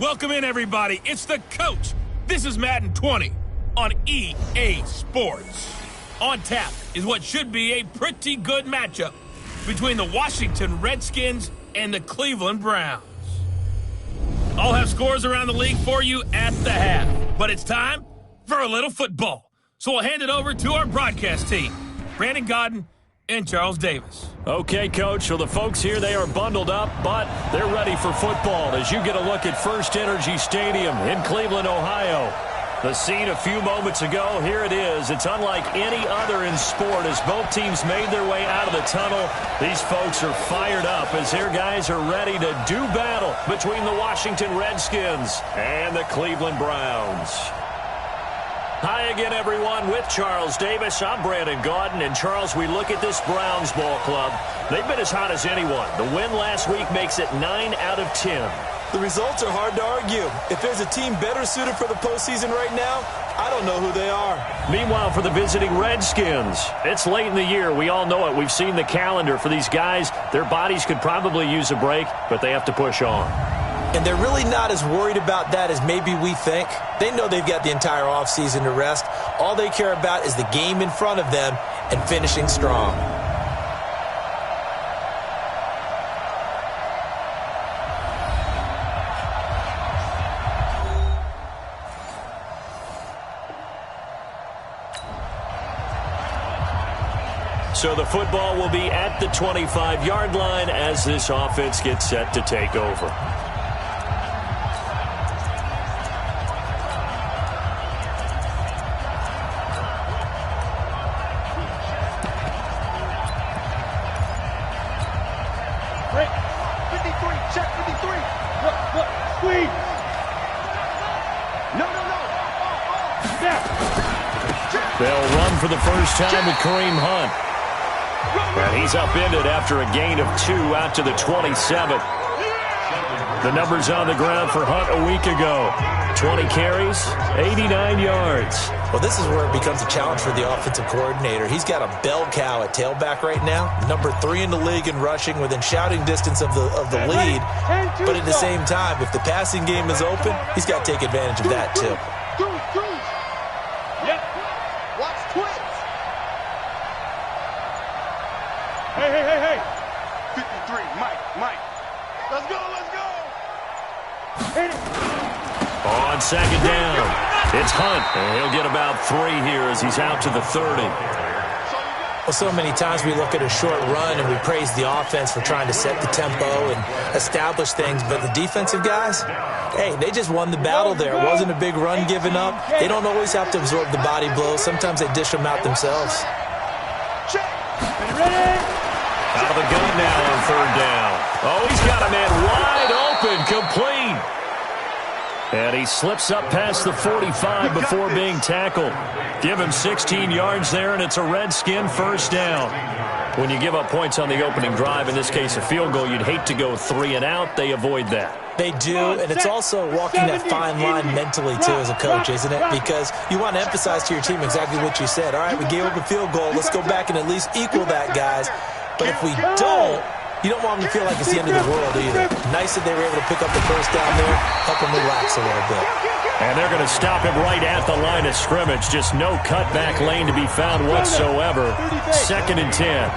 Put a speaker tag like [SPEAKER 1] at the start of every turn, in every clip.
[SPEAKER 1] welcome in everybody. It's the coach. This is Madden 20 on EA Sports. On tap is what should be a pretty good matchup between the Washington Redskins and the Cleveland Browns. I'll have scores around the league for you at the half, but it's time for a little football. So we'll hand it over to our broadcast team, Brandon Godden and Charles Davis.
[SPEAKER 2] Okay, Coach. Well, the folks here, they are bundled up, but they're ready for football as you get a look at First Energy Stadium in Cleveland, Ohio. The scene a few moments ago, here it is. It's unlike any other in sport as both teams made their way out of the tunnel. These folks are fired up as their guys are ready to do battle between the Washington Redskins and the Cleveland Browns. Hi again, everyone. With Charles Davis, I'm Brandon Godden. And, Charles, we look at this Browns ball club. They've been as hot as anyone. The win last week makes it 9 out of 10.
[SPEAKER 3] The results are hard to argue. If there's a team better suited for the postseason right now, I don't know who they are.
[SPEAKER 2] Meanwhile, for the visiting Redskins, it's late in the year. We all know it. We've seen the calendar for these guys. Their bodies could probably use a break, but they have to push on.
[SPEAKER 3] And they're really not as worried about that as maybe we think. They know they've got the entire offseason to rest. All they care about is the game in front of them and finishing strong.
[SPEAKER 2] So the football will be at the 25-yard line as this offense gets set to take over. They'll run for the first time with Kareem Hunt. And he's upended after a gain of 2 out to the 27. The numbers on the ground for Hunt a week ago. 20 carries, 89 yards.
[SPEAKER 3] Well, this is where it becomes a challenge for the offensive coordinator. He's got a bell cow at tailback right now, number 3 in the league in rushing, within shouting distance of the lead. But at the same time, if the passing game is open, he's got to take advantage of that too.
[SPEAKER 4] Hey. 53, Mike. Let's go. Hit it.
[SPEAKER 2] On second down, it's Hunt. And he'll get about 3 here as he's out to the 30.
[SPEAKER 3] Well, so many times we look at a short run and we praise the offense for trying to set the tempo and establish things. But the defensive guys, hey, they just won the battle there. It wasn't a big run given up. They don't always have to absorb the body blows. Sometimes they dish them out themselves.
[SPEAKER 2] Out of the gun now on third down. Oh, he's got a man wide open, complete. And he slips up past the 45 before being tackled. Give him 16 yards there, and it's a Redskin first down. When you give up points on the opening drive, in this case a field goal, you'd hate to go 3 and out. They avoid that.
[SPEAKER 3] They do, and it's also walking that fine line mentally, too, as a coach, isn't it? Because you want to emphasize to your team exactly what you said. All right, we gave up a field goal. Let's go back and at least equal that, guys. But if we don't, you don't want them to feel like it's the end of the world either. Nice that they were able to pick up the first down there, help them relax a little bit.
[SPEAKER 2] And they're going to stop him right at the line of scrimmage. Just no cutback lane to be found whatsoever. 2nd and 10.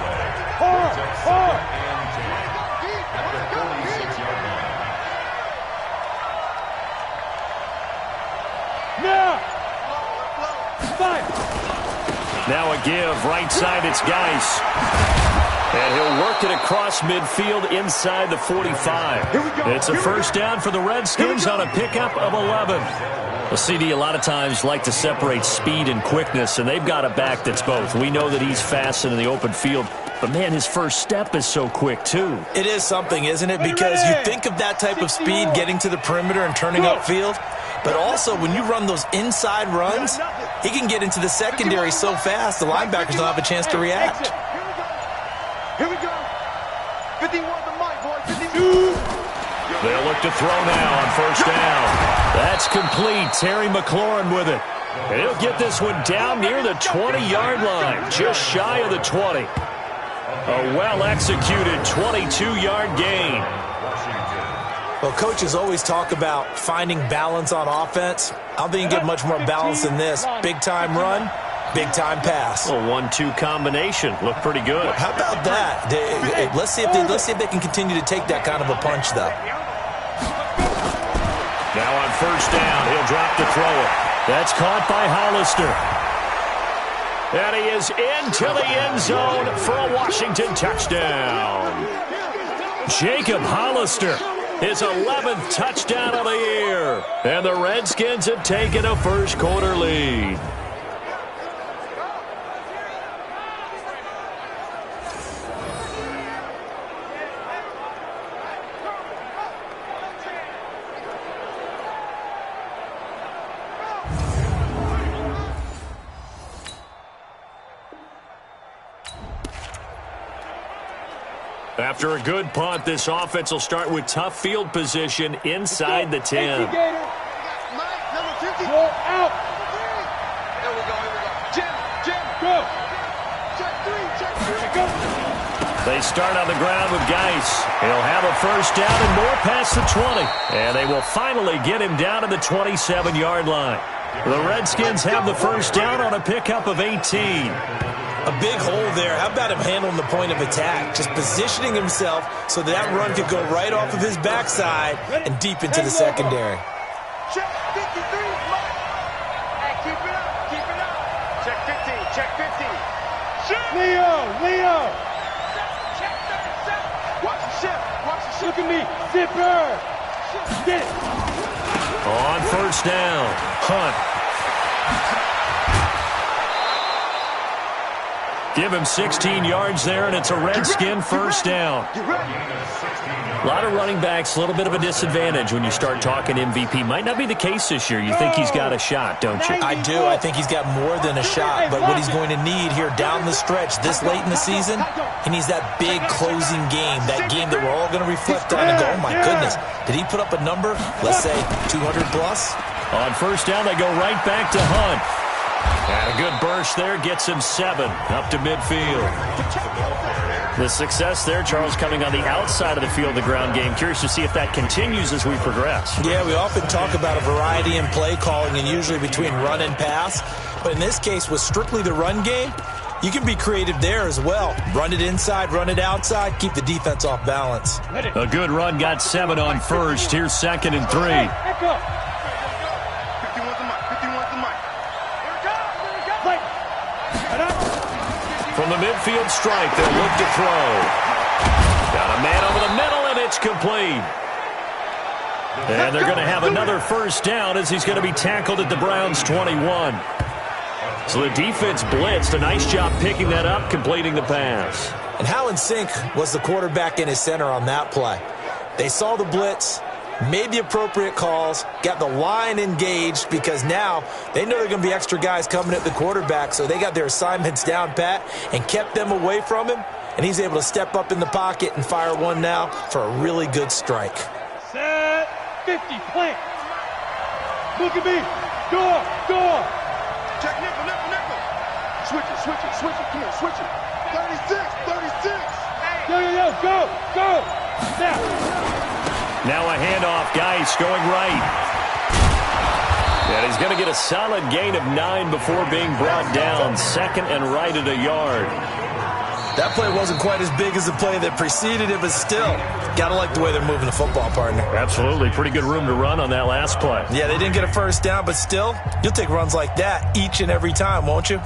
[SPEAKER 2] Now a give, right side, it's Geis. And he'll work it across midfield inside the 45. It's a first down for the Redskins on a pickup of 11. Well, CD, a lot of times like to separate speed and quickness, and they've got a back that's both. We know that he's fast in the open field, but, man, his first step is so quick, too.
[SPEAKER 3] It is something, isn't it? Because you think of that type of speed getting to the perimeter and turning upfield, but also when you run those inside runs, he can get into the secondary so fast the linebackers don't have a chance to react.
[SPEAKER 4] Here we go. 51 to Mike, boy. 52.
[SPEAKER 2] They'll look to throw now on first down. That's complete. Terry McLaurin with it. And he'll get this one down near the 20-yard line, just shy of the 20. A well-executed 22-yard gain.
[SPEAKER 3] Well, coaches always talk about finding balance on offense. I don't think you get much more balance than this. Big-time run, big-time pass.
[SPEAKER 2] A 1-2 combination. Looked pretty good.
[SPEAKER 3] How about that? Let's see if they can continue to take that kind of a punch, though.
[SPEAKER 2] Now on first down, he'll drop to throw it. That's caught by Hollister. And he is into the end zone for a Washington touchdown. Jacob Hollister, his 11th touchdown of the year. And the Redskins have taken a first-quarter lead. After a good punt, this offense will start with tough field position inside the 10.
[SPEAKER 4] Number 50. Go out. There we go. Jim. Go. Check 3. Go.
[SPEAKER 2] They start on the ground with Geis. He'll have a first down and more past the 20. And they will finally get him down to the 27-yard line. The Redskins have the first down on a pickup of 18.
[SPEAKER 3] A big hole there. How about him handling the point of attack? Just positioning himself so that run could go right off of his backside and deep into the secondary.
[SPEAKER 4] Check 53. Hey, keep it up. Check 50. Check 50. Leo. Check 37. Watch the shift. Look at me. Zipper. Get it.
[SPEAKER 2] On first down, Hunt. Give him 16 yards there, and it's a Redskin first down. A lot of running backs, a little bit of a disadvantage when you start talking MVP. Might not be the case this year. You think he's got a shot, don't you?
[SPEAKER 3] I do. I think he's got more than a shot. But what he's going to need here down the stretch this late in the season, he needs that big closing game, that game that we're all going to reflect on and go, oh, my goodness, did he put up a number, let's say 200 plus?
[SPEAKER 2] On first down, they go right back to Hunt. And a good burst there gets him 7 up to midfield. The success there, Charles, coming on the outside of the field, the ground game. Curious to see if that continues as we progress.
[SPEAKER 3] Yeah, we often talk about a variety in play calling and usually between run and pass. But in this case, with strictly the run game, you can be creative there as well. Run it inside, run it outside, keep the defense off balance.
[SPEAKER 2] A good run got 7 on first. Here's 2nd and 3. From the midfield strike, they'll look to throw. Got a man over the middle, and it's complete. And they're going to have another first down as he's going to be tackled at the Browns' 21. So the defense blitzed. A nice job picking that up, completing the pass.
[SPEAKER 3] And how in sync was the quarterback and his center on that play? They saw the blitz, made the appropriate calls, got the line engaged because now they know there are going to be extra guys coming at the quarterback, so they got their assignments down pat and kept them away from him, and he's able to step up in the pocket and fire one now for a really good strike.
[SPEAKER 4] Set 50, plant. Look at me. Door. Check nickel. Switch it. Come here, switch it. 36. Yo, go.
[SPEAKER 2] Now a handoff, Geis going right. And he's going to get a solid gain of 9 before being brought down. 2nd and right at a yard.
[SPEAKER 3] That play wasn't quite as big as the play that preceded it, but still, got to like the way they're moving the football, partner.
[SPEAKER 2] Absolutely. Pretty good room to run on that last play.
[SPEAKER 3] Yeah, they didn't get a first down, but still, you'll take runs like that each and every time, won't you?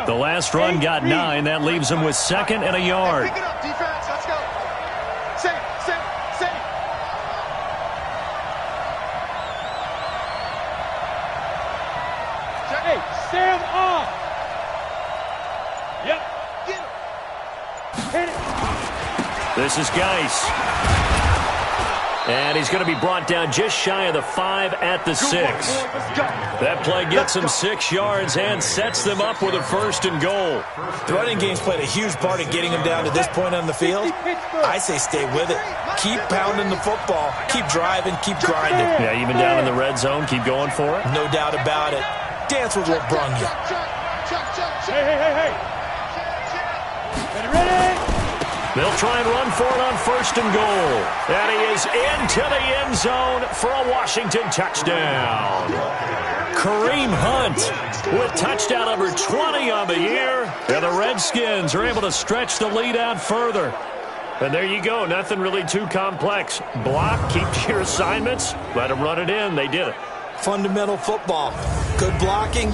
[SPEAKER 2] The last run got 9. That leaves him with 2nd and a yard.
[SPEAKER 4] Pick it up, defense. Let's go. Save. Hey, Sam off. Yep. Get him. Hit it.
[SPEAKER 2] This is Geis. And he's going to be brought down just shy of the 5 at the 6. That play gets him 6 yards and sets them up with a 1st and goal.
[SPEAKER 3] The running game's played a huge part in getting him down to this point on the field. I say stay with it. Keep pounding the football. Keep driving. Keep grinding.
[SPEAKER 2] Yeah, even down in the red zone, keep going for it.
[SPEAKER 3] No doubt about it. Dance with what brung you.
[SPEAKER 4] Hey. Ready?
[SPEAKER 2] They'll try and run for it on 1st and goal. And he is into the end zone for a Washington touchdown. Kareem Hunt with touchdown number 20 on the year. And the Redskins are able to stretch the lead out further. And there you go. Nothing really too complex. Block, keep to your assignments, let them run it in. They did it.
[SPEAKER 3] Fundamental football. Good blocking.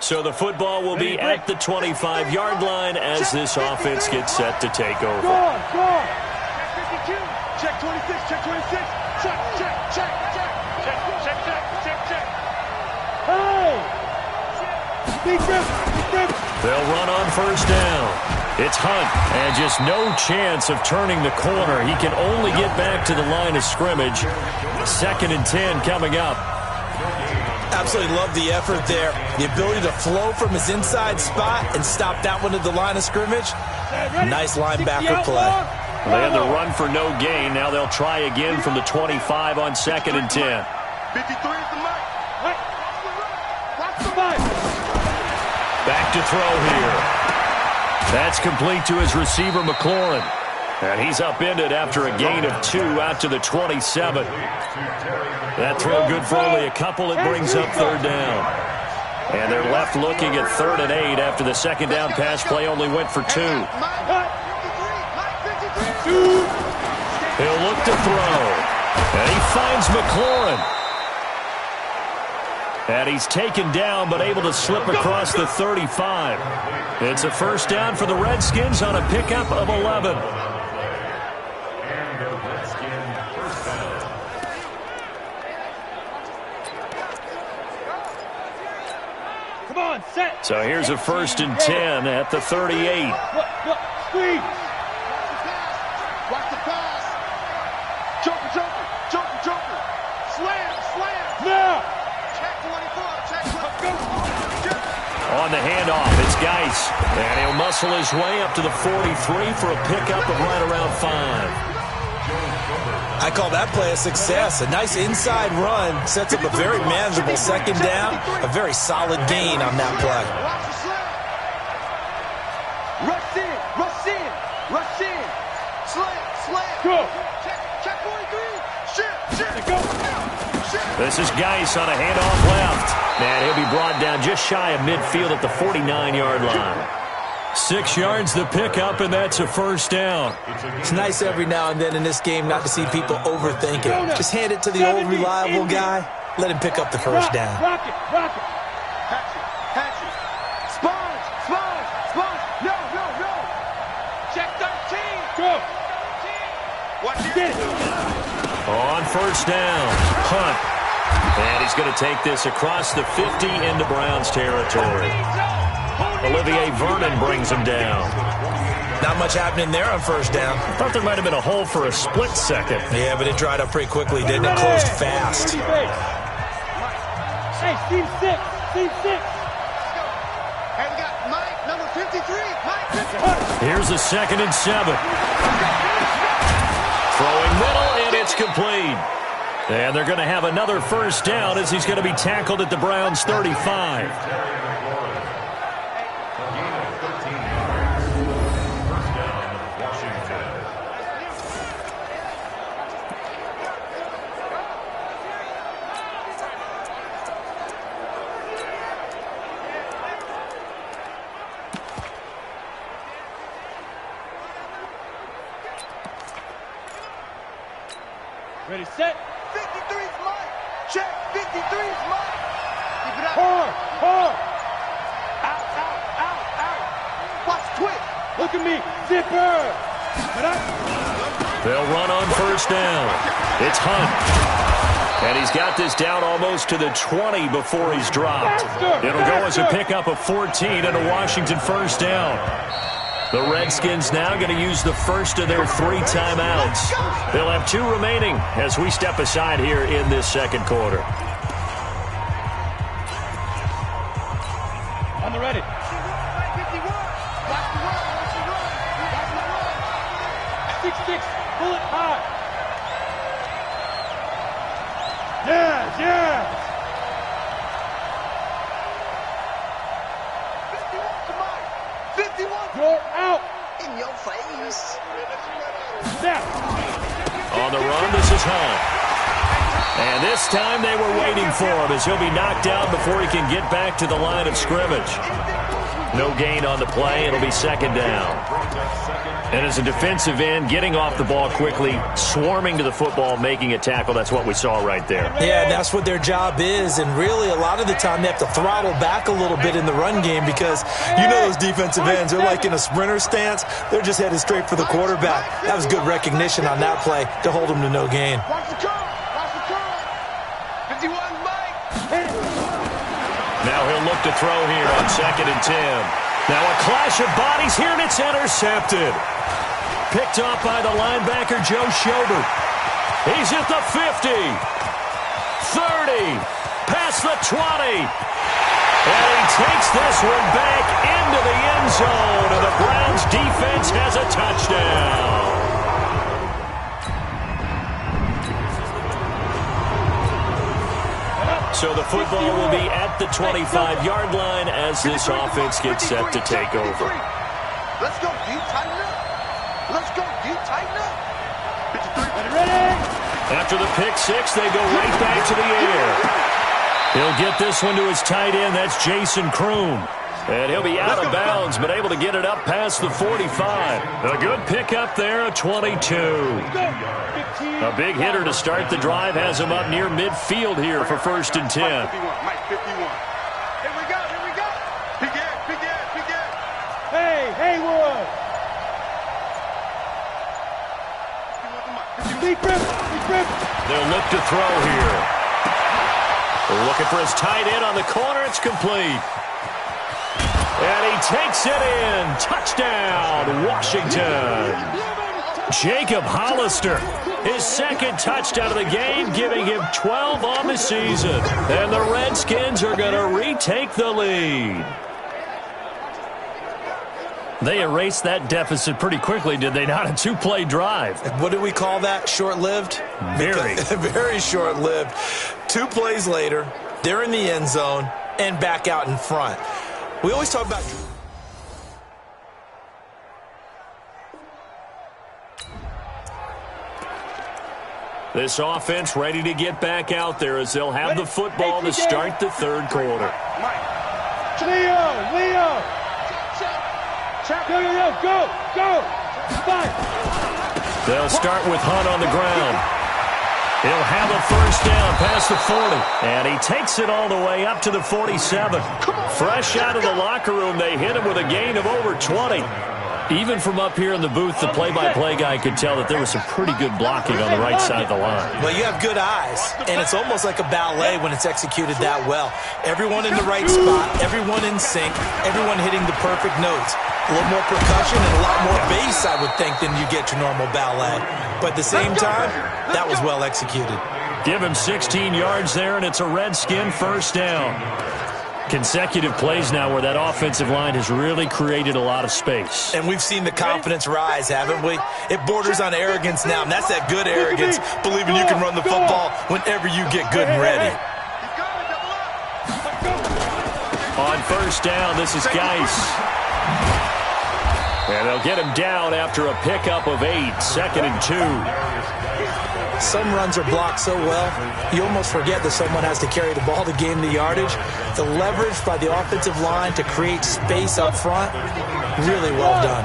[SPEAKER 2] So the football will be at the 25-yard line as this offense gets set to take over.
[SPEAKER 4] Go on. Check 26, check 26. Check. Hey! Defense.
[SPEAKER 2] They'll run on 1st down. It's Hunt, and just no chance of turning the corner. He can only get back to the line of scrimmage. 2nd and 10 coming up.
[SPEAKER 3] Absolutely love the effort there. The ability to flow from his inside spot and stop that one at the line of scrimmage. Nice linebacker play.
[SPEAKER 2] They had the run for no gain. Now they'll try again from the 25 on 2nd and 10.
[SPEAKER 4] 53 is the mark. Watch the mark.
[SPEAKER 2] Back to throw here. That's complete to his receiver, McLaurin. And he's upended after a gain of 2 out to the 27. That throw good for only a couple. It brings up 3rd down. And they're left looking at 3rd and 8 after the 2nd down pass play only went for 2. He'll look to throw. And he finds McLaurin. And he's taken down but able to slip across the 35. It's a 1st down for the Redskins on a pickup of 11. So here's a 1st and 10 at the 38.
[SPEAKER 4] Squeeze. Watch the pass. Joker. Slam. Now. Check 24.
[SPEAKER 2] On the handoff, it's Geis. And he'll muscle his way up to the 43 for a pickup of right around 5.
[SPEAKER 3] I call that play a success. A nice inside run sets up a very manageable 2nd down. A very solid gain on that play.
[SPEAKER 4] Rush in. Slam. Go. Check 43. Go.
[SPEAKER 2] This is Geis on a handoff left. And he'll be brought down just shy of midfield at the 49-yard line. 6 yards the pickup, and that's a 1st down.
[SPEAKER 3] It's nice every now and then in this game not to see people overthink it. Just hand it to the old reliable guy. Let him pick up the 1st down.
[SPEAKER 4] Rock it. Hatch it. Sponge. No. Check 13. Go. Watch it.
[SPEAKER 2] On 1st down, Hunt. And he's going to take this across the 50 into Browns territory. Olivier Vernon brings him down.
[SPEAKER 3] Not much happening there on 1st down.
[SPEAKER 2] Thought there might have been a hole for a split second.
[SPEAKER 3] Yeah, but it dried up pretty quickly, didn't it? Closed fast.
[SPEAKER 4] Hey, team 6. Hey, we got Mike, number 53. Mike.
[SPEAKER 2] Here's a 2nd and 7. Throwing middle, and it's complete. And they're going to have another 1st down as he's going to be tackled at the Browns' 35.
[SPEAKER 4] Ready, set. 53's Mike. Check. 53's Mike. Keep it up. Hard. Out. Watch twitch. Look at me. Zipper.
[SPEAKER 2] They'll run on first down. It's Hunt. And he's got this down almost to the 20 before he's dropped. It'll go as a pickup of 14 and a Washington first down. The Redskins now going to use the first of their 3 timeouts. They'll have 2 remaining as we step aside here in this second quarter.
[SPEAKER 4] On the ready. 6-6. Pull it high. Yes, yes. 51. You're out.
[SPEAKER 5] In your face.
[SPEAKER 4] Snap.
[SPEAKER 2] On the run, this is Hunt. And this time they were waiting for him as he'll be knocked down before he can get back to the line of scrimmage. No gain on the play. It'll be second down. And as a defensive end, getting off the ball quickly, swarming to the football, making a tackle, that's what we saw right there.
[SPEAKER 3] Yeah, and that's what their job is. And really, a lot of the time, they have to throttle back a little bit in the run game because you know those defensive ends, they're like in a sprinter stance. They're just headed straight for the quarterback. That was good recognition on that play to hold him to no gain.
[SPEAKER 5] Watch the curl. Watch the curl. 51, Mike.
[SPEAKER 2] Now he'll look to throw here on 2nd and 10. Now a clash of bodies here, and it's intercepted. Picked off by the linebacker, Joe Schobert. He's at the 50. 30. Past the 20. And he takes this one back into the end zone, and the Browns defense has a touchdown. So the football will be at the 25-yard line as this offense gets set to take over.
[SPEAKER 5] Let's go, dude. Tighten up. Let's go, dude. Tighten up. 53.
[SPEAKER 4] Ready?
[SPEAKER 2] After the pick six, they go right back to the air. He'll get this one to his tight end. That's Jason Kroom. And he'll be out of bounds, but able to get it up past the 45. A good pickup there, a 22. A big hitter to start the drive has him up near midfield here for 1st and 10.
[SPEAKER 5] Mike 51. Here we go. Here we go. Big Ed. Big Ed. Big Ed.
[SPEAKER 4] Hey, Haywood. Big grip. Big grip.
[SPEAKER 2] They'll look to throw here. They're looking for his tight end on the corner. It's complete. And he takes it in. Touchdown, Washington. Jacob Hollister, his 2nd touchdown of the game, giving him 12 on the season. And the Redskins are going to retake the lead. They erased that deficit pretty quickly, did they not? A 2-play drive.
[SPEAKER 3] What do we call that? Short-lived?
[SPEAKER 2] Very.
[SPEAKER 3] Very short-lived. 2 plays later, they're in the end zone and back out in front. We always talk about...
[SPEAKER 2] This offense ready to get back out there as they'll have the football to start the 3rd quarter.
[SPEAKER 4] Leo. Go. Fight.
[SPEAKER 2] They'll start with Hunt on the ground. He'll have a first down past the 40. And he takes it all the way up to the 47. Fresh out of the locker room, they hit him with a gain of over 20. Even from up here in the booth, the play-by-play guy could tell that there was some pretty good blocking on the right side of the line.
[SPEAKER 3] Well, you have good eyes, and it's almost like a ballet when it's executed that well. Everyone in the right spot, everyone in sync, everyone hitting the perfect notes. A little more percussion and a lot more bass, I would think, than you get your normal ballet. But at the same time, that was well executed.
[SPEAKER 2] Give him 16 yards there, and it's a Redskin first down. Consecutive plays now where that offensive line has really created a lot of space.
[SPEAKER 3] And we've seen the confidence rise, haven't we? It borders on arrogance now, and that's that good arrogance, believing you can run the football whenever you get good and ready.
[SPEAKER 2] On first down, this is Geis. And they'll get him down after a pickup of 8, 2nd and 2.
[SPEAKER 3] Some runs are blocked so well, you almost forget that someone has to carry the ball to gain the yardage. The leverage by the offensive line to create space up front, really well done.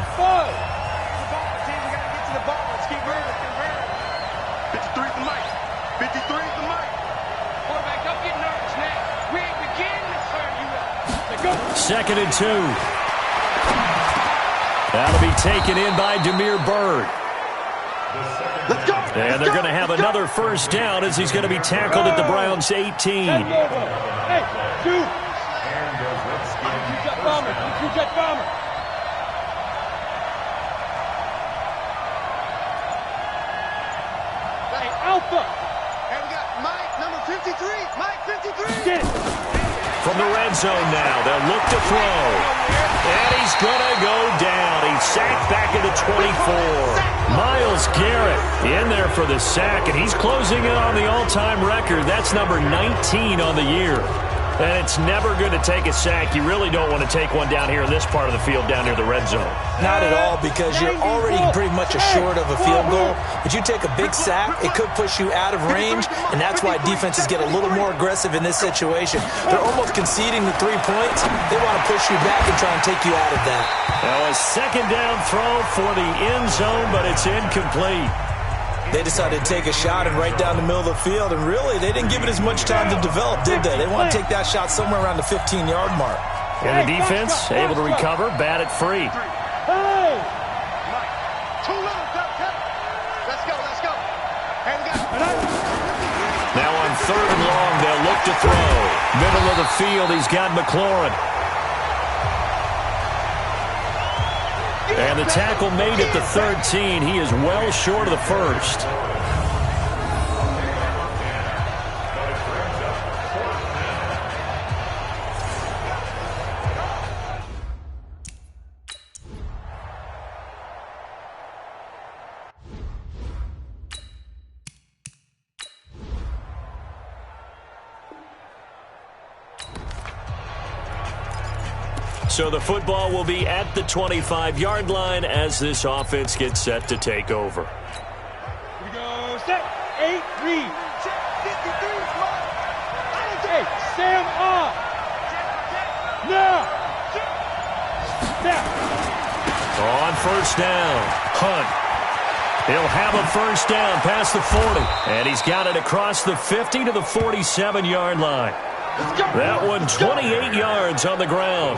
[SPEAKER 5] 53 for Mike. 53 for Mike.
[SPEAKER 4] Quarterback, don't get nervous now. We ain't beginning to turn you up.
[SPEAKER 2] 2nd and 2. That'll be taken in by Demir Bird.
[SPEAKER 5] Let's go.
[SPEAKER 2] And they're going to have another first down as he's going to be tackled at the Browns' 18.
[SPEAKER 4] Hey, shoot. Jet bomber. Jet bomber. Hey, Alpha.
[SPEAKER 5] And we got Mike, number 53. Mike, 53.
[SPEAKER 4] Get it.
[SPEAKER 2] From the red zone now, they'll look to throw. And he's going to go down. He's sacked back at the 24. Myles Garrett in there for the sack, and he's closing in on the all-time record. That's number 19 on the year. And it's never good to take a sack. You really don't want to take one down here in this part of the field, down near the red zone.
[SPEAKER 3] Not at all, because you're already pretty much assured of a field goal. But you take a big sack, it could push you out of range, and that's why defenses get a little more aggressive in this situation. They're almost conceding the 3 points. They want to push you back and try and take you out of that.
[SPEAKER 2] Now a second down throw for the end zone, but it's incomplete.
[SPEAKER 3] They decided to take a shot and right down the middle of the field, and really, they didn't give it as much time to develop, did they? They want to take that shot somewhere around the 15-yard mark.
[SPEAKER 2] And the defense able to recover, bat it free.
[SPEAKER 4] Hey!
[SPEAKER 5] Too little, let's go. And we got
[SPEAKER 2] Now on third and long, they'll look to throw. Middle of the field, he's got McLaurin. And the tackle made at the 13. He is well short of the first. So the football will be at the 25-yard line as this offense gets set to take over.
[SPEAKER 4] Here we go. Set. 8, read.
[SPEAKER 5] check 53.
[SPEAKER 4] Hey, Sam off. Now. Snap.
[SPEAKER 2] On first down, Hunt. He'll have a first down past the 40. And he's got it across the 50 to the 47-yard line. That one 28 yards on the ground.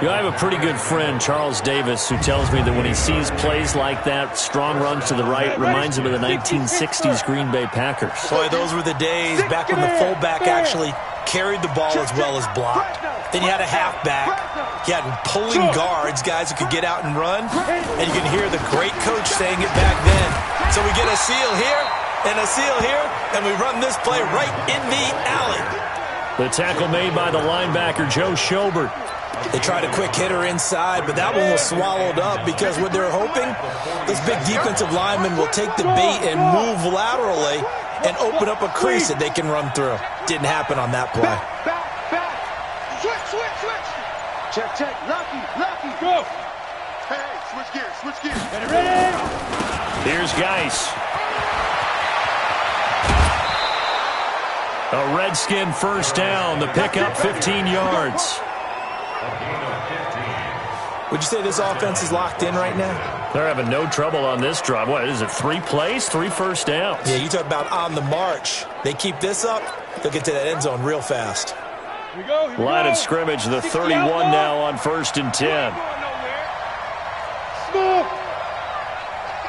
[SPEAKER 2] You know, I have a pretty good friend, Charles Davis, who tells me that when he sees plays like that, strong runs to the right, reminds him of the 1960s Green Bay Packers.
[SPEAKER 3] Boy, those were the days back when the fullback actually carried the ball as well as blocked. Then you had a halfback. You had pulling guards, guys who could get out and run. And you can hear the great coach saying it back then. So we get a seal here and a seal here, and we run this play right in the alley.
[SPEAKER 2] The tackle made by the linebacker, Joe Schobert.
[SPEAKER 3] They tried a quick hitter inside, but that one was swallowed up because what they're hoping, this big defensive lineman will take the bait and move laterally and open up a crease that they can run through. Didn't happen on that play.
[SPEAKER 5] Back. Switch. Check. Lucky.
[SPEAKER 4] Go.
[SPEAKER 5] Hey, switch gears.
[SPEAKER 4] Ready?
[SPEAKER 2] Here's Geis. A Redskin first down. The pickup 15 yards.
[SPEAKER 3] Would you say this offense is locked in right now?
[SPEAKER 2] They're having no trouble on this drive. What is it, 3 plays, 3 first downs?
[SPEAKER 3] Yeah, you talk about on the march. They keep this up, they'll get to that end zone real fast.
[SPEAKER 4] Here we go.
[SPEAKER 2] Line of scrimmage, the 31 now on 1st and 10.
[SPEAKER 4] Smooth.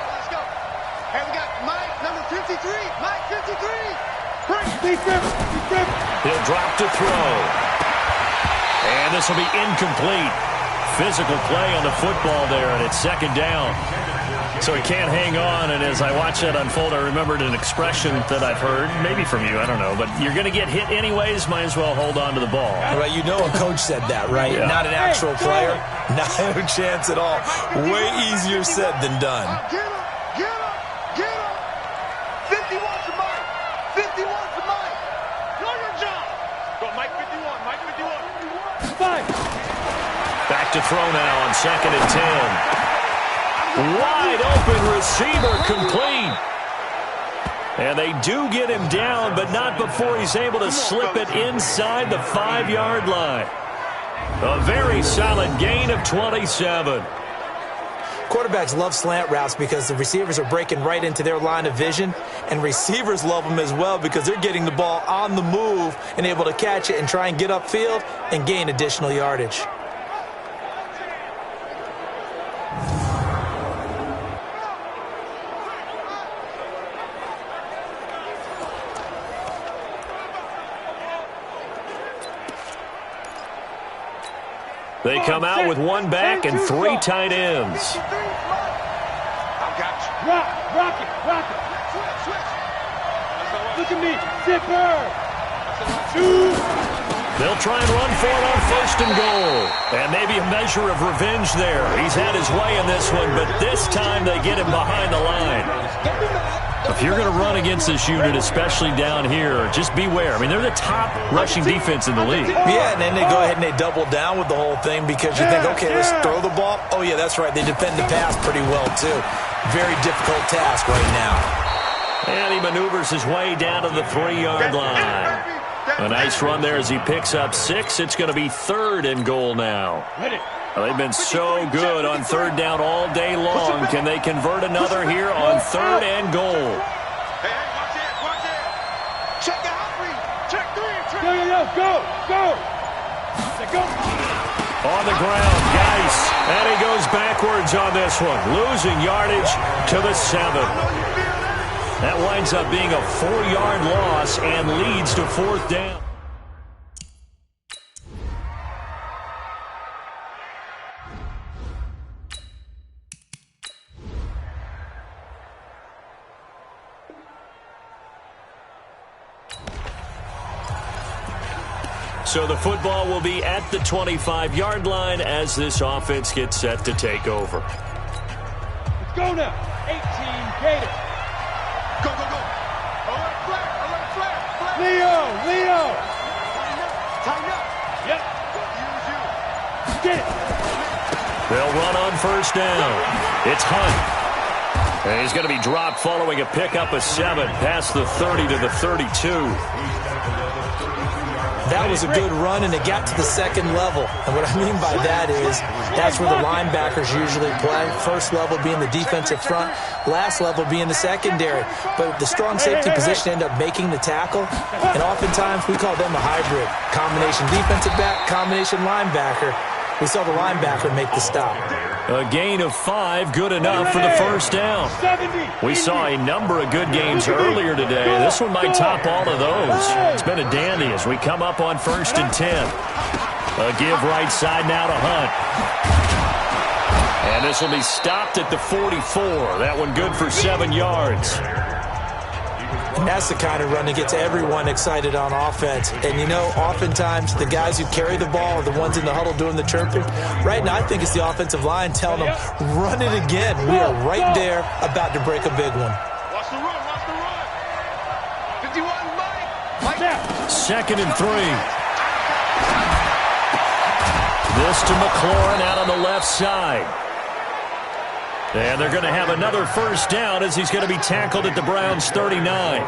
[SPEAKER 5] Let's go. And we got Mike, number 53. Mike, 53.
[SPEAKER 4] Deep grip.
[SPEAKER 2] He'll drop to throw. And this will be incomplete. Physical play on the football there, and it's second down. So he can't hang on, and as I watch that unfold, I remembered an expression that I've heard, maybe from you, I don't know, but you're going to get hit anyways, might as well hold on to the ball.
[SPEAKER 3] Right, you know a coach said that, right?
[SPEAKER 2] Yeah.
[SPEAKER 3] Not an actual player. Not a chance at all. Way easier said than done.
[SPEAKER 5] Get him. 51 to Mike. 51 to Mike. Know your job. Go, Mike 51. Mike 51.
[SPEAKER 4] 5.
[SPEAKER 2] Back to throw now on 2nd and 10. Wide open receiver complete. And they do get him down, but not before he's able to slip it inside the 5-yard line. A very solid gain of 27.
[SPEAKER 3] Quarterbacks love slant routes because the receivers are breaking right into their line of vision, and receivers love them as well because they're getting the ball on the move and able to catch it and try and get upfield and gain additional yardage.
[SPEAKER 2] They come out with one back and three tight ends.
[SPEAKER 4] Rock it. Look at me. Zipper.
[SPEAKER 2] They'll try and run for it on 1st and goal. And maybe a measure of revenge there. He's had his way in this one, but this time they get him behind the line. If you're going to run against this unit, especially down here, just beware. I mean, they're the top rushing defense in the league.
[SPEAKER 3] Yeah, and then they go ahead and they double down with the whole thing because you think, okay, let's throw the ball. Oh, yeah, that's right. They defend the pass pretty well, too. Very difficult task right now.
[SPEAKER 2] And he maneuvers his way down to the 3-yard line. A nice run there as he picks up 6. It's going to be 3rd and goal now. Well, they've been so good on 3rd down all day long. Can they convert another here on 3rd and goal?
[SPEAKER 5] Hey, watch it. Check out 3. Check 3.
[SPEAKER 4] Go.
[SPEAKER 2] On the ground, Geis. And he goes backwards on this one. Losing yardage to the 7. That winds up being a 4-yard loss and leads to 4th down. So the football will be at the 25-yard line as this offense gets set to take over.
[SPEAKER 4] Let's go now. 18 Gators.
[SPEAKER 5] Go. Alert flag.
[SPEAKER 4] Leo.
[SPEAKER 5] Tighten up.
[SPEAKER 4] Yep.
[SPEAKER 5] Use you.
[SPEAKER 4] Get it.
[SPEAKER 2] They'll run on 1st down. It's Hunt. And he's going to be dropped following a pickup of 7 past the 30 to the 32.
[SPEAKER 3] That was a good run, and it got to the 2nd level. And what I mean by that is that's where the linebackers usually play. 1st level being the defensive front, last level being the secondary. But the strong safety position ended up making the tackle, and oftentimes we call them a hybrid. Combination defensive back, combination linebacker. We saw the linebacker make the stop.
[SPEAKER 2] A gain of 5, good enough for the 1st down. We saw a number of good games earlier today. This one might top all of those. It's been a dandy as we come up on 1st and 10. A give right side now to Hunt. And this will be stopped at the 44. That one good for 7 yards.
[SPEAKER 3] And that's the kind of run that gets everyone excited on offense. And, you know, oftentimes the guys who carry the ball are the ones in the huddle doing the chirping. Right now, I think it's the offensive line telling them, run it again. We are right there about to break a big one.
[SPEAKER 5] Watch the run. 51, Mike.
[SPEAKER 2] 2nd and 3. This to McLaurin out on the left side. And they're going to have another 1st down as he's going to be tackled at the Browns' 39.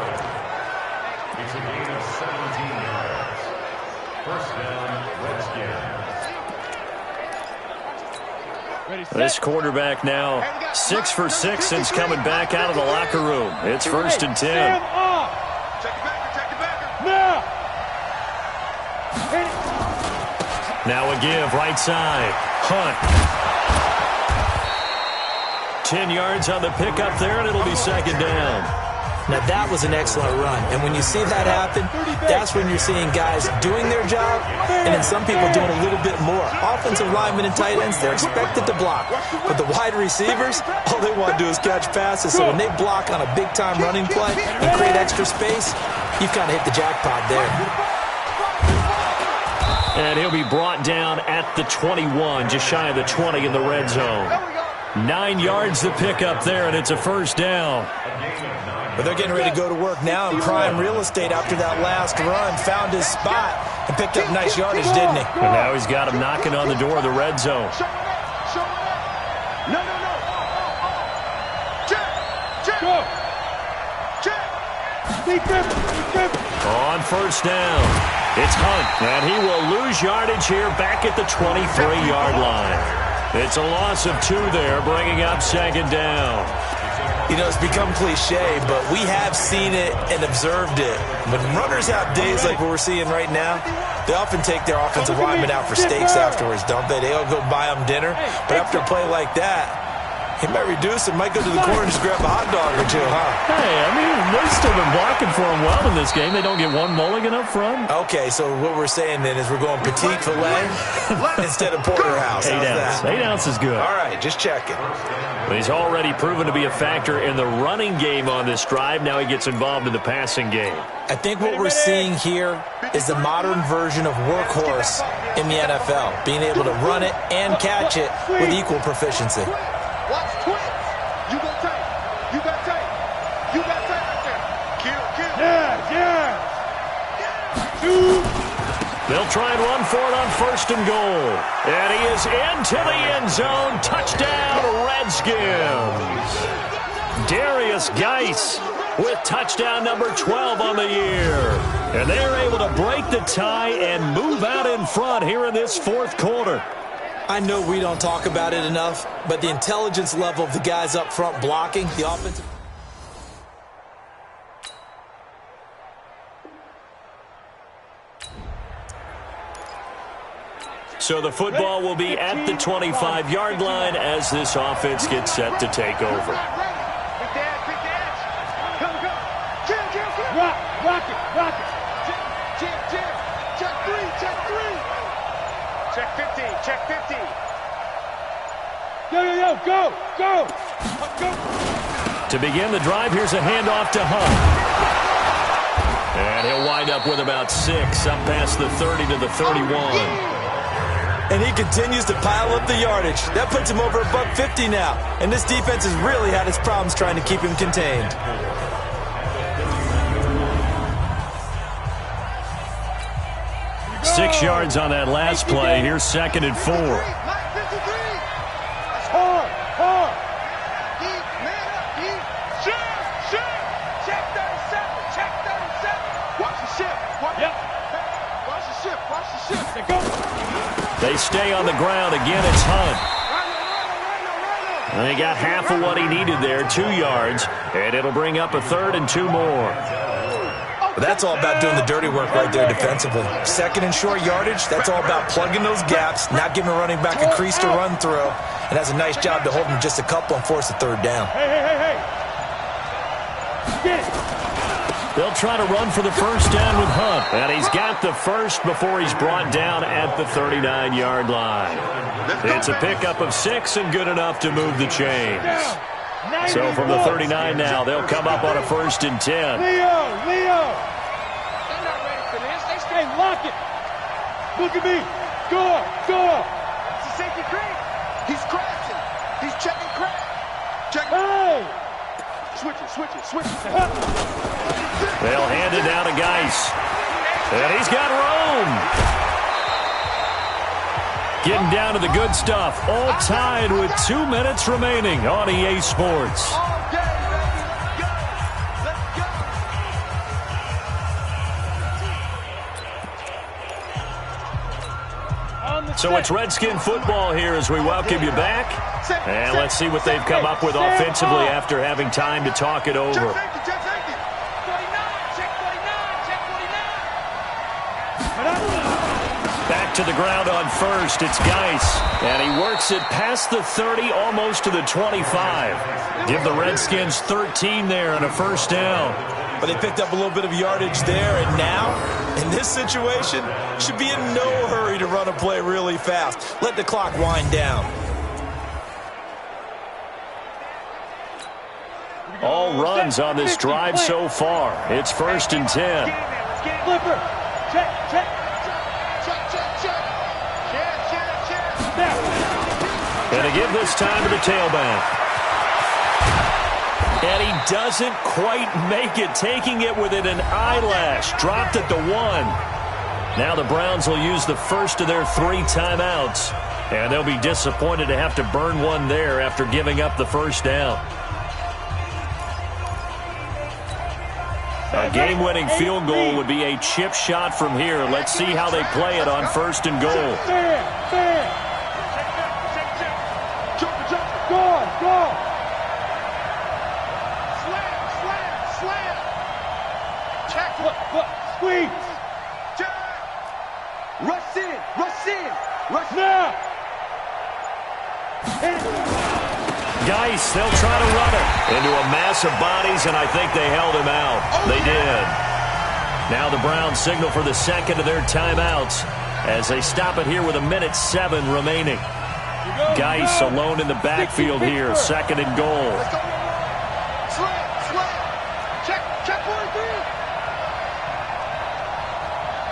[SPEAKER 2] This quarterback now 6 for 6 since coming back out of the locker room. It's 1st and 10.
[SPEAKER 5] Check the backer.
[SPEAKER 2] Now a give right side. Hunt. 10 yards on the pickup there, and it'll be 2nd down.
[SPEAKER 3] Now, that was an excellent run. And when you see that happen, that's when you're seeing guys doing their job and then some people doing a little bit more. Offensive linemen and tight ends, they're expected to block. But the wide receivers, all they want to do is catch passes. So when they block on a big-time running play and create extra space, you've kind of hit the jackpot there.
[SPEAKER 2] And he'll be brought down at the 21, just shy of the 20 in the red zone. 9 yards to pick up there, and it's a 1st down.
[SPEAKER 3] But they're getting ready to go to work now in prime real estate after that last run. Found his spot and picked up nice yardage, didn't he?
[SPEAKER 2] And now he's got him knocking on the door of the red zone.
[SPEAKER 5] No. Check.
[SPEAKER 2] On 1st down, it's Hunt, and he will lose yardage here back at the 23-yard line. It's a loss of 2 there, bringing up 2nd down.
[SPEAKER 3] You know, it's become cliche, but we have seen it and observed it. When runners have days like what we're seeing right now, they often take their offensive linemen out for steaks afterwards, don't they? They'll go buy them dinner. But after a play like that, He might reduce it, might go to the corner and just grab a hot dog or two, huh?
[SPEAKER 2] Hey, I mean, they've still been blocking for him well in this game. They don't get one mulligan up front.
[SPEAKER 3] Okay, so what we're saying then is we're going petite filet instead of porterhouse.
[SPEAKER 2] 8 ounce. 8 ounce is good.
[SPEAKER 3] All right, just checking.
[SPEAKER 2] But he's already proven to be a factor in the running game on this drive. Now he gets involved in the passing game.
[SPEAKER 3] I think what we're seeing here is the modern version of workhorse in the NFL, being able to run it and catch it with equal proficiency.
[SPEAKER 5] Watch twins. You got tight. You got tight. You got tight right there. Kill.
[SPEAKER 4] Yeah.
[SPEAKER 2] They'll try and run for it on 1st and goal. And he is into the end zone. Touchdown, Redskins. Darius Geis with touchdown number 12 on the year. And they're able to break the tie and move out in front here in this 4th quarter.
[SPEAKER 3] I know we don't talk about it enough, but the intelligence level of the guys up front blocking, the offensive...
[SPEAKER 2] So the football will be at the 25-yard line as this offense gets set to take over.
[SPEAKER 4] Rock it.
[SPEAKER 5] Check 50.
[SPEAKER 4] Yo, go.
[SPEAKER 2] To begin the drive, here's a handoff to Hunt. And he'll wind up with about 6, up past the 30 to the 31.
[SPEAKER 3] And he continues to pile up the yardage. That puts him over $150 now. And this defense has really had its problems trying to keep him contained.
[SPEAKER 2] Go. 6 yards on that last play. Here's 2nd and 4.
[SPEAKER 4] Hard.
[SPEAKER 5] Deep, man up, deep. Shoot. Check 37. Watch the ship. Watch the ship.
[SPEAKER 4] Go.
[SPEAKER 2] They stay on the ground. Again, it's Hunt. And he got half of what he needed there, 2 yards. And it'll bring up a 3rd and 2 more.
[SPEAKER 3] But that's all about doing the dirty work right there defensively. 2nd and short yardage, that's all about plugging those gaps, not giving a running back a crease to run through. And that's a nice job to hold him just a couple and force a 3rd down.
[SPEAKER 4] Hey. Get it.
[SPEAKER 2] They'll try to run for the 1st down with Hunt. And he's got the 1st before he's brought down at the 39-yard line. It's a pickup of 6 and good enough to move the chains. So from the 39 now, they'll come up on a 1st and 10.
[SPEAKER 4] Leo.
[SPEAKER 5] They're not ready for this. They stay
[SPEAKER 4] Lock it. Look at me. Go.
[SPEAKER 5] It's a safety creep. He's crashing. He's checking crash.
[SPEAKER 4] Hey.
[SPEAKER 5] Switch it.
[SPEAKER 2] They'll hand it down to Geis. And he's got room. Getting down to the good stuff. All tied with 2 minutes remaining on EA Sports. So it's Redskin football here as we welcome you back. And let's see what they've come up with offensively after having time to talk it over. Back to the ground on 1st. It's Geis. And he works it past the 30, almost to the 25. Give the Redskins 13 there and a 1st down.
[SPEAKER 3] But they picked up a little bit of yardage there, and now, in this situation, should be in no hurry to run a play really fast. Let the clock wind down.
[SPEAKER 2] All runs on this drive so far. It's 1st and 10.
[SPEAKER 4] Flipper. Check.
[SPEAKER 2] And to give this time to the tailback. And he doesn't quite make it, taking it within an eyelash. Dropped at the 1. Now the Browns will use the 1st of their 3 timeouts. And they'll be disappointed to have to burn one there after giving up the 1st down. A game-winning field goal would be a chip shot from here. Let's see how they play it on 1st and goal.
[SPEAKER 4] Fair. Go.
[SPEAKER 5] Slam. Check.
[SPEAKER 4] Squeeze.
[SPEAKER 5] Rush in.
[SPEAKER 4] Now.
[SPEAKER 2] Geis, they'll try to run it into a mass of bodies, and I think they held him out. They did. Now the Browns signal for the second of their timeouts as they stop it here with 1:07 remaining. Geis alone in the backfield here, second and goal.
[SPEAKER 5] Check 1, 3.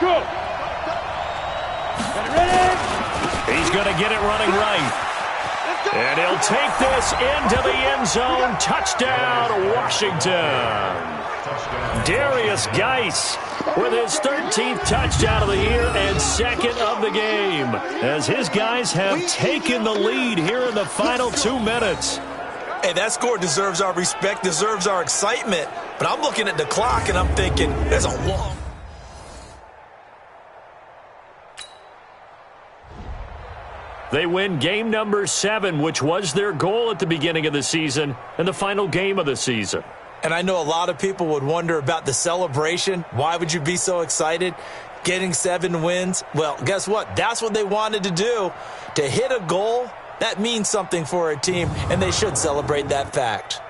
[SPEAKER 4] Go.
[SPEAKER 2] He's going to get it running right. And he'll take this into the end zone. Touchdown, Washington. Darius Geis with his 13th touchdown of the year and second of the game, as his guys have taken the lead here in the final 2 minutes.
[SPEAKER 3] Hey, that score deserves our respect, deserves our excitement. But I'm looking at the clock and I'm thinking, there's a long...
[SPEAKER 2] They win game number 7, which was their goal at the beginning of the season and the final game of the season.
[SPEAKER 3] And I know a lot of people would wonder about the celebration. Why would you be so excited? Getting 7 wins? Well, guess what? That's what they wanted to do. To hit a goal, that means something for a team, and they should celebrate that fact.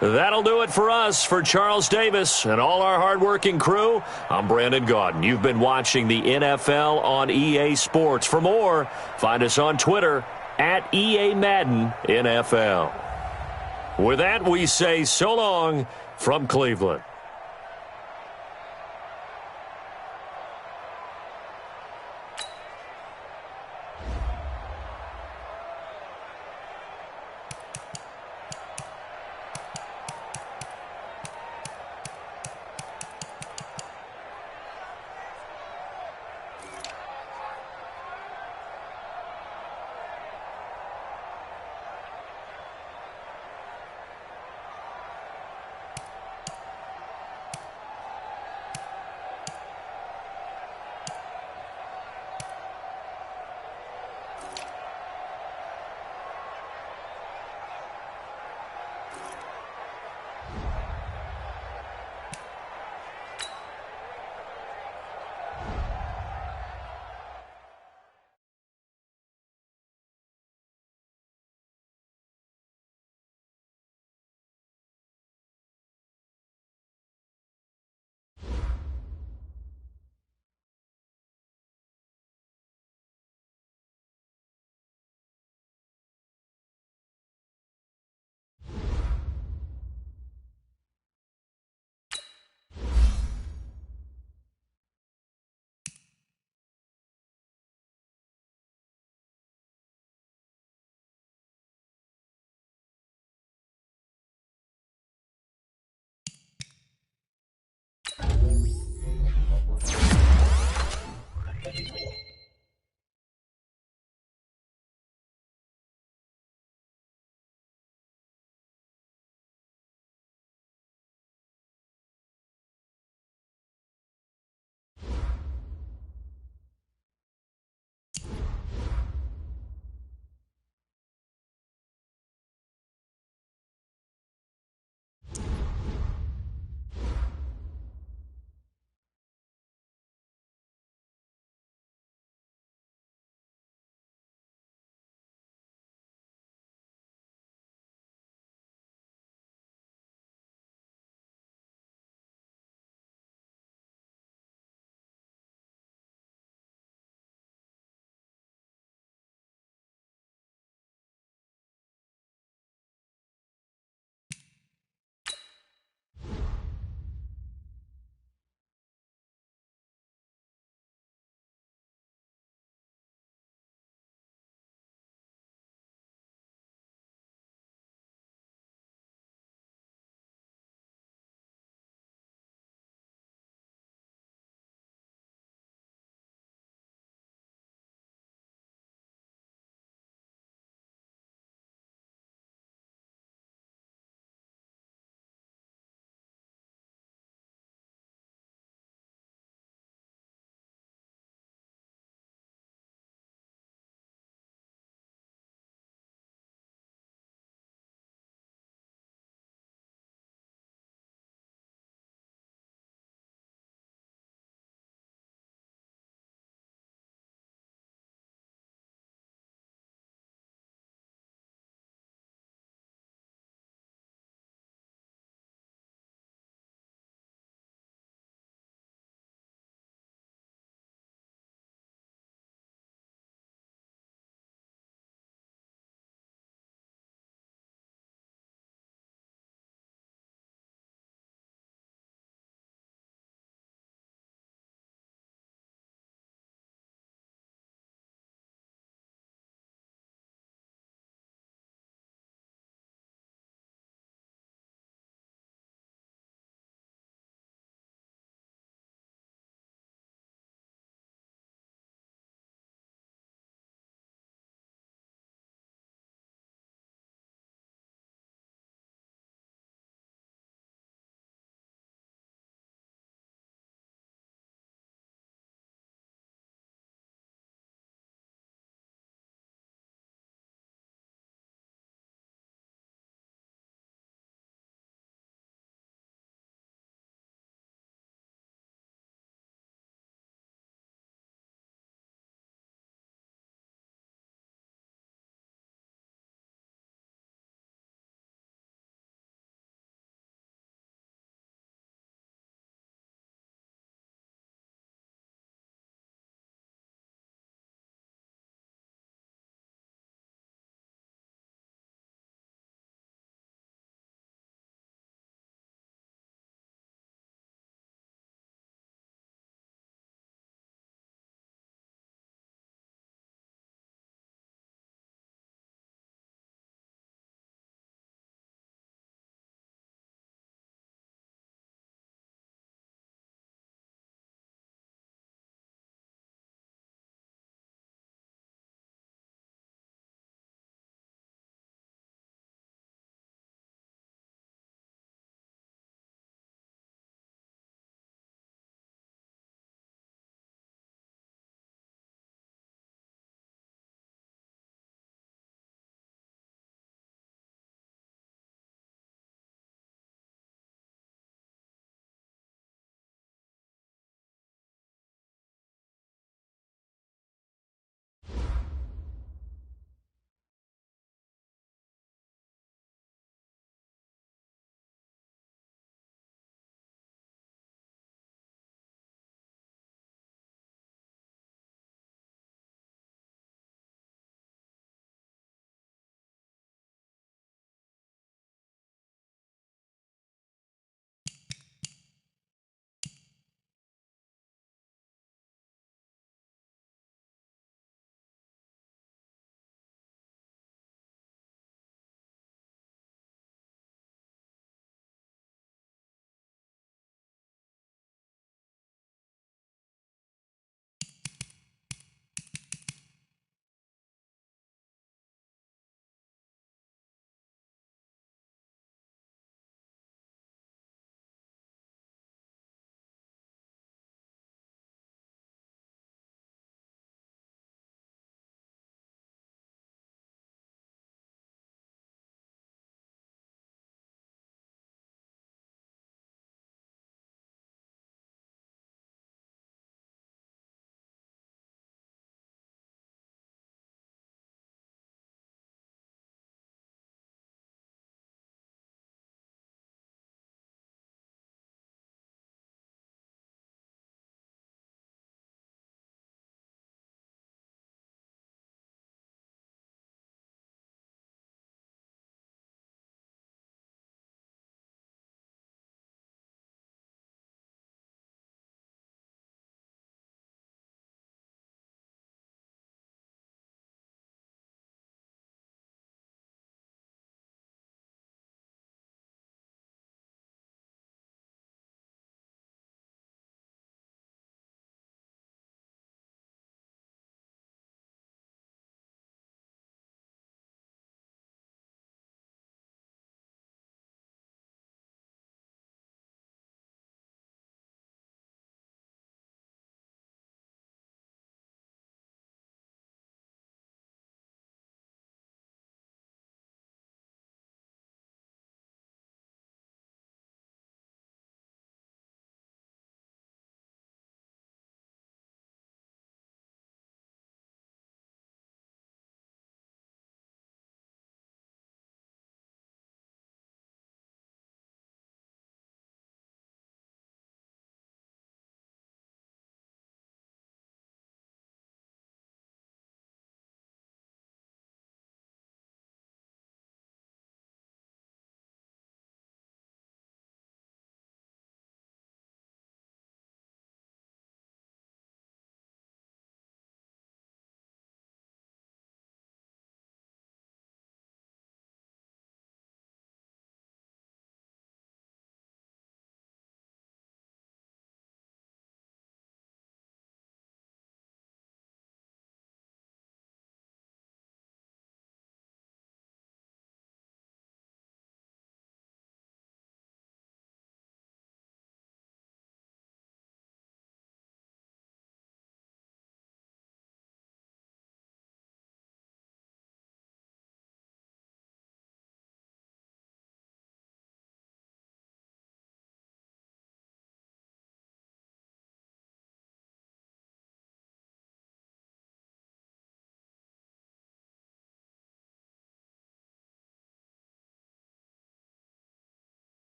[SPEAKER 2] That'll do it for us. For Charles Davis and all our hardworking crew, I'm Brandon Gaudin. You've been watching the NFL on EA Sports. For more, find us on Twitter at EA Madden NFL. With that, we say so long from Cleveland.